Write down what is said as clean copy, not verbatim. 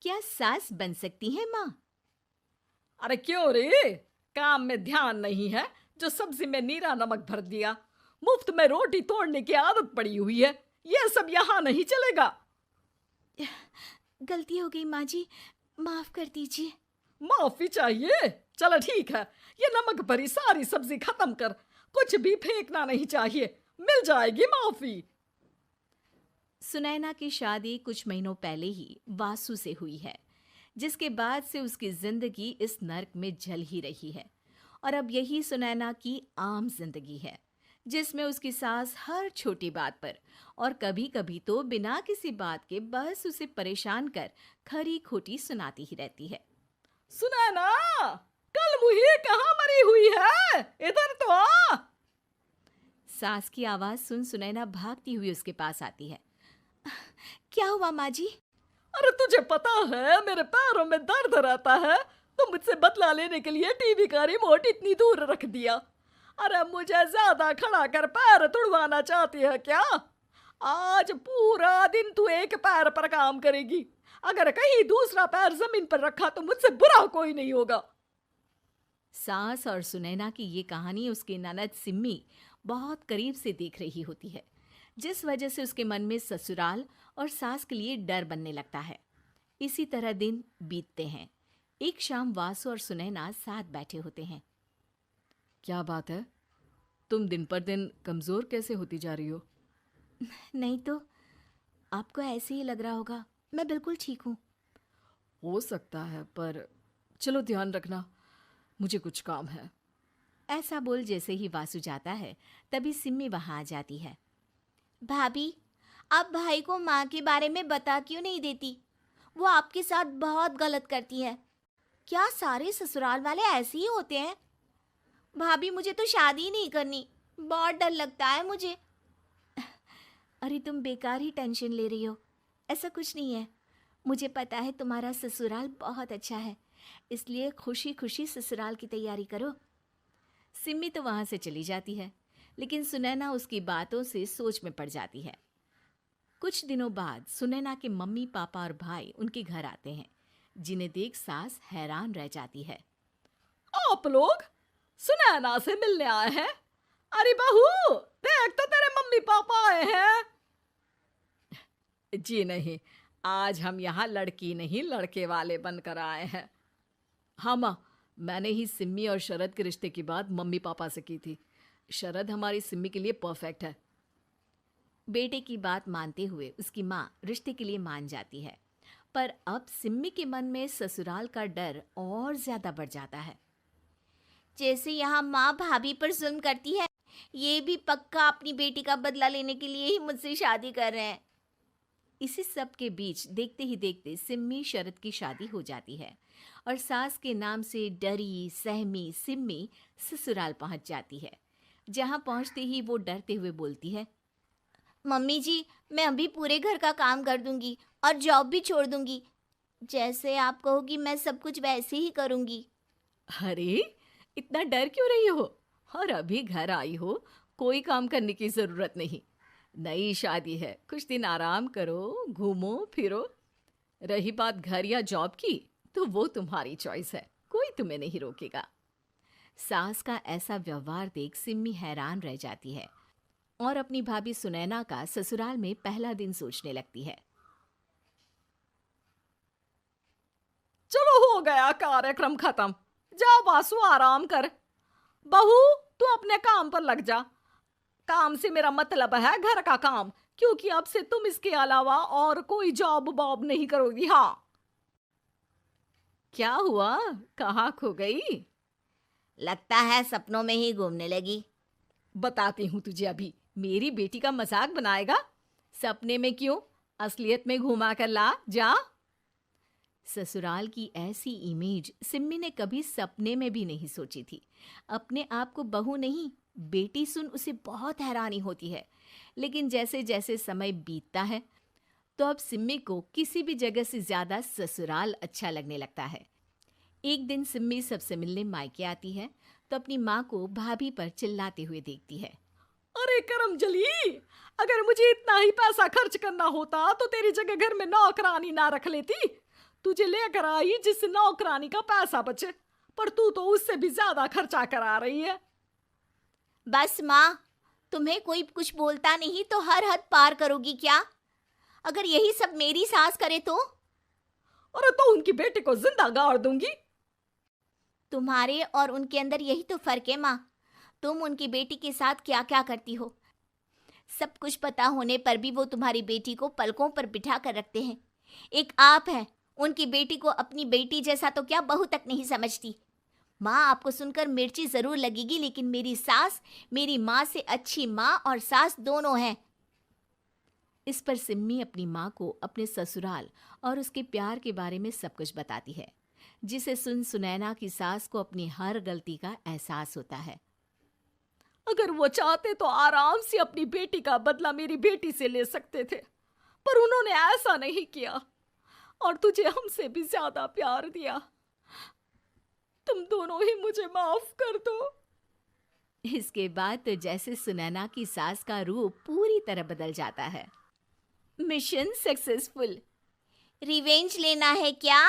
क्या सास बन सकती है माँ? अरे क्यों रे, काम में ध्यान नहीं है जो सब्जी में नीरा नमक भर दिया। मुफ्त में रोटी तोड़ने की आदत पड़ी हुई है। यह सब यहाँ नहीं चलेगा। गलती हो गई माँ जी, माफ कर दीजिए। माफी चाहिए? चलो ठीक है, ये नमक भरी सारी सब्जी खत्म कर। कुछ भी फेंकना नहीं चाहिए, मिल जाएगी माफी। सुनैना की शादी कुछ महीनों पहले ही वासु से हुई है, जिसके बाद से उसकी जिंदगी इस नर्क में जल ही रही है। और अब यही सुनैना की आम जिंदगी है, जिसमें उसकी सास हर छोटी बात पर और कभी कभी तो बिना किसी बात के बस उसे परेशान कर खरी खोटी सुनाती ही रहती है। सुनैना, कल मुही कहाँ मरी हुई है? इधर तो आ। सास की आवाज सुन सुनैना भागती हुई उसके पास आती है। क्या हुआ माँ जी? अरे तुझे पता है मेरे पैरों में दर्द रहता है, तो मुझसे बदला लेने के लिए टीवी का रिमोट इतनी दूर रख दिया। अरे मुझे ज्यादा खड़ा कर पैर तुड़वाना चाहती है क्या? आज पूरा दिन तू एक पैर पर काम करेगी। अगर कहीं दूसरा पैर जमीन पर रखा तो मुझसे बुरा कोई नहीं होगा। सास और सुनैना की ये कहानी उसकी ननद सिम्मी बहुत करीब से देख रही होती है, जिस वजह से उसके मन में ससुराल और सास के लिए डर बनने लगता है। इसी तरह दिन बीतते हैं। एक शाम वासु और सुनैना साथ बैठे होते हैं। क्या बात है, तुम दिन पर दिन कमजोर कैसे होती जा रही हो? नहीं तो, आपको ऐसे ही लग रहा होगा, मैं बिल्कुल ठीक हूँ। हो सकता है, पर चलो ध्यान रखना, मुझे कुछ काम है। ऐसा बोल जैसे ही वासु जाता है, तभी सिम्मी वहां आ जाती है। भाभी, आप भाई को माँ के बारे में बता क्यों नहीं देती? वो आपके साथ बहुत गलत करती है। क्या सारे ससुराल वाले ऐसे ही होते हैं? भाभी, मुझे तो शादी नहीं करनी, बहुत डर लगता है मुझे। अरे तुम बेकार ही टेंशन ले रही हो, ऐसा कुछ नहीं है। मुझे पता है तुम्हारा ससुराल बहुत अच्छा है, इसलिए खुशी खुशी ससुराल की तैयारी करो। सिम्मी तो वहां से चली जाती है, लेकिन सुनैना उसकी बातों से सोच में पड़ जाती है। कुछ दिनों बाद सुनैना के मम्मी पापा और भाई उनके घर आते हैं, जिन्हें देख सास हैरान रह जाती है। आप लोग सुनैना से मिलने आए हैं? अरे बहू, देख तो तेरे मम्मी पापा आए हैं। जी नहीं, आज हम यहाँ लड़की नहीं लड़के वाले बनकर आए हैं। हाँ माँ, मैंने ही सिम्मी और शरद के रिश्ते की बात मम्मी पापा से की थी। शरद हमारी सिम्मी के लिए परफेक्ट है। बेटे की बात मानते हुए उसकी माँ रिश्ते के लिए मान जाती है, पर अब सिम्मी के मन में ससुराल का डर और ज्यादा बढ़ जाता है। जैसे यहाँ माँ भाभी पर जुल्म करती है, ये भी पक्का अपनी बेटी का बदला लेने के लिए ही मुझसे शादी कर रहे हैं। इसी सब के बीच देखते ही देखते सिम्मी शरद की शादी हो जाती है और सास के नाम से डरी सहमी सिम्मी ससुराल पहुंच जाती है। जहां पहुंचते ही वो डरते हुए बोलती है, मम्मी जी, मैं अभी पूरे घर का काम कर दूंगी और जॉब भी छोड़ दूंगी। जैसे आप कहोगी मैं सब कुछ वैसे ही करूंगी। अरे, इतना डर क्यों रही हो? और अभी घर आई हो, कोई काम करने की जरूरत नहीं। नई शादी है, कुछ दिन आराम करो, घूमो फिरो। रही बात घर या जॉब की, तो वो तुम्हारी चॉइस है, कोई तुम्हें नहीं रोकेगा। सास का ऐसा व्यवहार देख सिम्मी हैरान रह जाती है और अपनी भाभी सुनैना का ससुराल में पहला दिन सोचने लगती है। चलो हो गया कार्यक्रम खत्म, जा वासु आराम कर। बहू, तू अपने काम पर लग जा। काम से मेरा मतलब है घर का काम, क्योंकि अब से तुम इसके अलावा और कोई जॉब बॉब नहीं करोगी। हाँ। क्या हुआ, कहाँ खो गई? लगता है सपनों में ही घूमने लगी। बताती हूँ तुझे अभी। मेरी बेटी का मजाक बनाएगा? सपने में क्यों, असलियत में घुमा कर ला, जा। ससुराल की ऐसी इमेज सिम्मी ने कभी सपने में भी नहीं सोची थी। अपने आप को बहू नहीं, बेटी सुन उसे बहुत हैरानी होती है। लेकिन जैसे जैसे समय बीतता है, तो अब सिम्मी को किसी भी जगह से ज्यादा ससुराल अच्छा लगने लगता है। एक दिन सिम्मी सबसे मिलने मायके आती है, तो अपनी माँ को भाभी पर चिल्लाते हुए देखती है। अरे करमजली, अगर मुझे इतना ही पैसा खर्च करना होता तो तेरी जगह घर में नौकरानी ना रख लेती। तुझे लेकर आई जिस नौकरानी का पैसा बचे, पर तू तो उससे भी ज्यादा खर्चा करा रही है। बस माँ, तुम्हें कोई कुछ बोलता नहीं तो हर हद पार करोगी क्या? अगर यही सब मेरी सास करे तो? और तो उनकी बेटी को जिंदा गाड़ दूंगी। तुम्हारे और उनके अंदर यही तो फर्क है माँ। तुम उनकी बेटी के साथ क्या क्या करती हो, सब कुछ पता होने पर भी वो तुम्हारी बेटी को पलकों पर बिठा कर रखते हैं। एक आप है, उनकी बेटी को अपनी बेटी जैसा तो क्या बहू तक नहीं समझती। माँ, आपको सुनकर मिर्ची जरूर लगेगी, लेकिन मेरी सास मेरी माँ से अच्छी माँ और सास दोनों हैं। इस पर सिम्मी अपनी माँ को अपने ससुराल और उसके प्यार के बारे में सब कुछ बताती है, जिसे सुन सुनैना की सास को अपनी हर गलती का एहसास होता है। अगर वो चाहते तो आराम से अपनी बेटी का बदला मेरी बेटी से ले सकते थे, पर उन्होंने ऐसा नहीं किया और तुझे हमसे भी ज्यादा प्यार दिया। तुम दोनों ही मुझे माफ कर दो। इसके बाद तो जैसे सुनैना की सास का रूप पूरी तरह बदल जाता है। Mission successful. रिवेंज लेना है क्या?